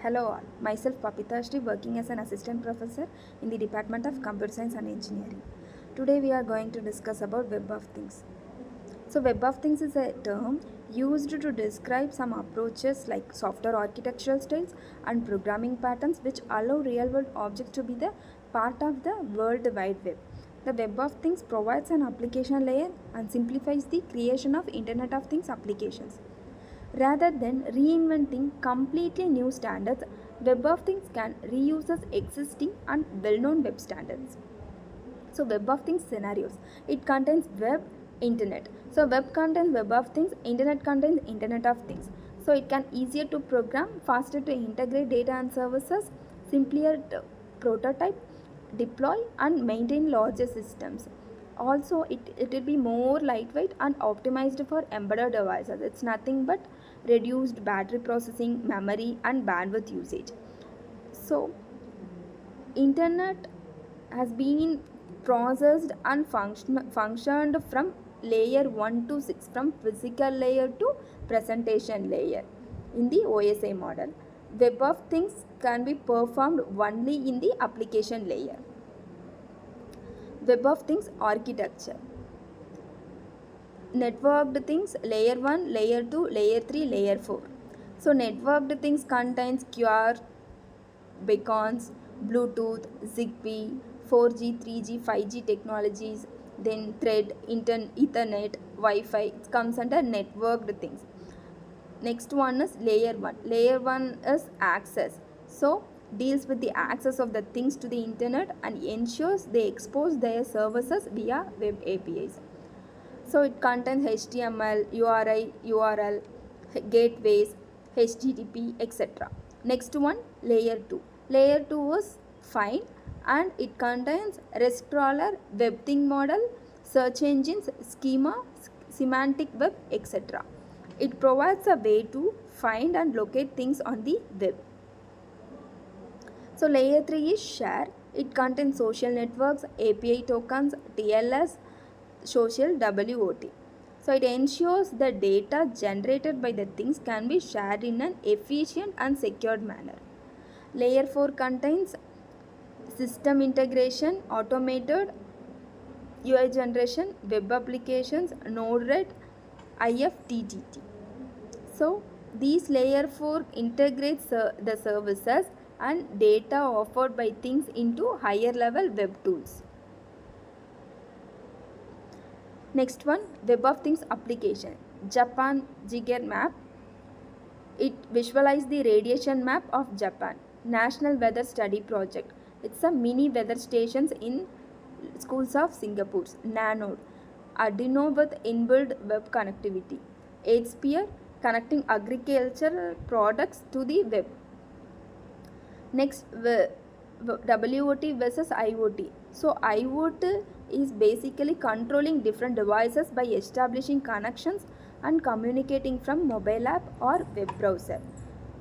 Hello all, myself Papita Shri working as an assistant professor in the Department of Computer Science and Engineering. Today we are going to discuss about Web of Things. So Web of Things is a term used to describe some approaches like software architectural styles and programming patterns which allow real world objects to be the part of the World Wide Web. The Web of Things provides an application layer and simplifies the creation of Internet of Things applications. Rather than reinventing completely new standards, Web of Things can reuse existing and well-known web standards. So Web of Things scenarios. It contains web, internet. So web contains Web of Things, internet contains Internet of Things. So it can easier to program, faster to integrate data and services, simpler to prototype, deploy and maintain larger systems. Also it will be more lightweight and optimized for embedded devices. It's nothing but reduced battery processing, memory and bandwidth usage. So internet has been processed and functioned from layer 1 to 6, from physical layer to presentation layer in the OSI model. Web of Things can be performed only in the application layer. Web of Things architecture. Networked things layer 1, layer 2, layer 3, layer 4. So networked things contains QR, beacons, Bluetooth, Zigbee, 4G, 3G, 5G technologies, then thread, Ethernet, Wi-Fi. It comes under networked things. Next one is layer 1. Layer 1 is access. So deals with the access of the things to the internet and ensures they expose their services via web APIs. So it contains HTML, URI, URL, gateways, HTTP, etc. Next one, layer 2. Layer 2 is fine and it contains REST crawler, web thing model, search engines, schema, semantic web, etc. It provides a way to find and locate things on the web. So layer 3 is share. It contains social networks, API tokens, TLS, social WOT. So it ensures the data generated by the things can be shared in an efficient and secured manner. Layer 4 contains system integration, automated UI generation, web applications, Node-RED, IFTTT. So these layer 4 integrates the services and data offered by things into higher level web tools. Next one, Web of Things application. Japan Jigger map. It visualizes the radiation map of Japan. National Weather Study Project. It's a mini weather stations in schools of Singapore. Nanode. Arduino with inbuilt web connectivity. EdgeSphere connecting agricultural products to the web. Next, WOT versus IoT. So IoT is basically controlling different devices by establishing connections and communicating from mobile app or web browser.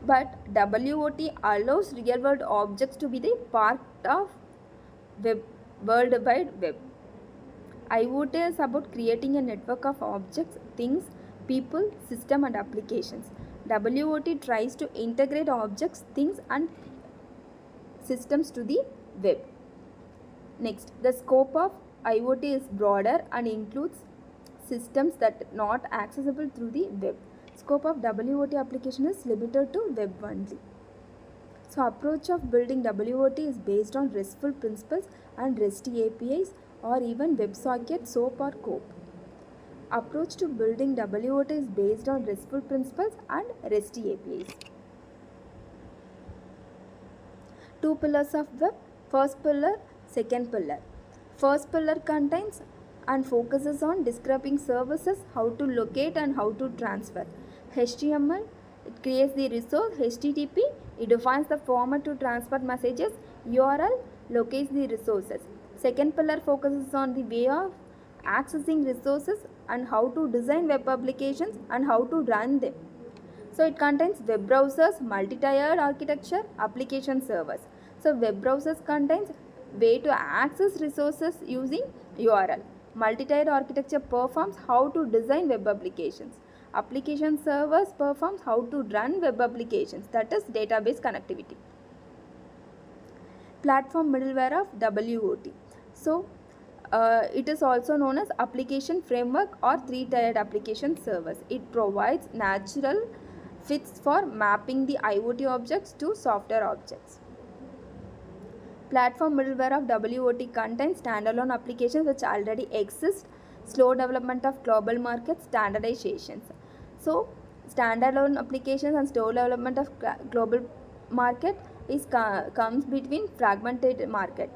But WOT allows real world objects to be the part of World Wide Web. IoT is about creating a network of objects, things, people, system and applications. WOT tries to integrate objects, things and systems to the web. Next, the scope of IoT is broader and includes systems that are not accessible through the web. Scope of WOT application is limited to web only. So approach of building WOT is based on RESTful principles and REST APIs or even WebSocket, SOAP or COAP. Approach to building WOT is based on RESTful principles and REST APIs. Two pillars of web. First pillar, second pillar. First pillar contains and focuses on describing services, how to locate and how to transfer. HTML, it creates the resource. HTTP, it defines the format to transfer messages. URL locates the resources. Second pillar focuses on the way of accessing resources and how to design web applications and how to run them. So it contains web browsers, multi-tiered architecture, application servers. So web browsers contains way to access resources using URL. Multi-tiered architecture performs how to design web applications. Application servers performs how to run web applications, that is database connectivity. Platform middleware of WOT. So it is also known as application framework or three-tiered application service. It provides natural fits for mapping the IoT objects to software objects. Platform middleware of WOT contains standalone applications which already exist, slow development of global market standardizations. So, standalone applications and slow development of global market is comes between fragmented market.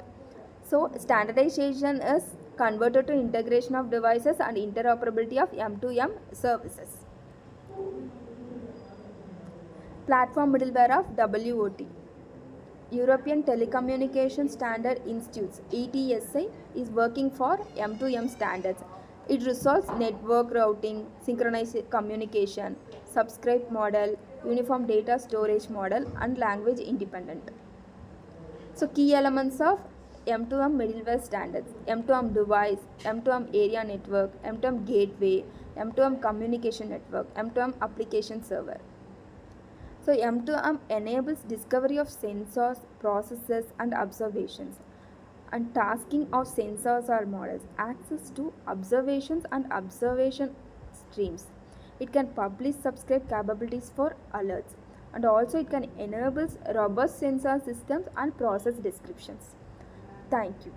So, standardization is converted to integration of devices and interoperability of M2M services. Platform middleware of WOT. European Telecommunication Standard Institute (ETSI) is working for M2M standards. It resolves network routing, synchronized communication, subscribe model, uniform data storage model, and language independent. So key elements of M2M middleware standards: M2M device, M2M area network, M2M gateway, M2M communication network, M2M application server. So M2M enables discovery of sensors, processes and observations, and tasking of sensors or models, access to observations and observation streams. It can publish subscribe capabilities for alerts, and also it can enable robust sensor systems and process descriptions. Thank you.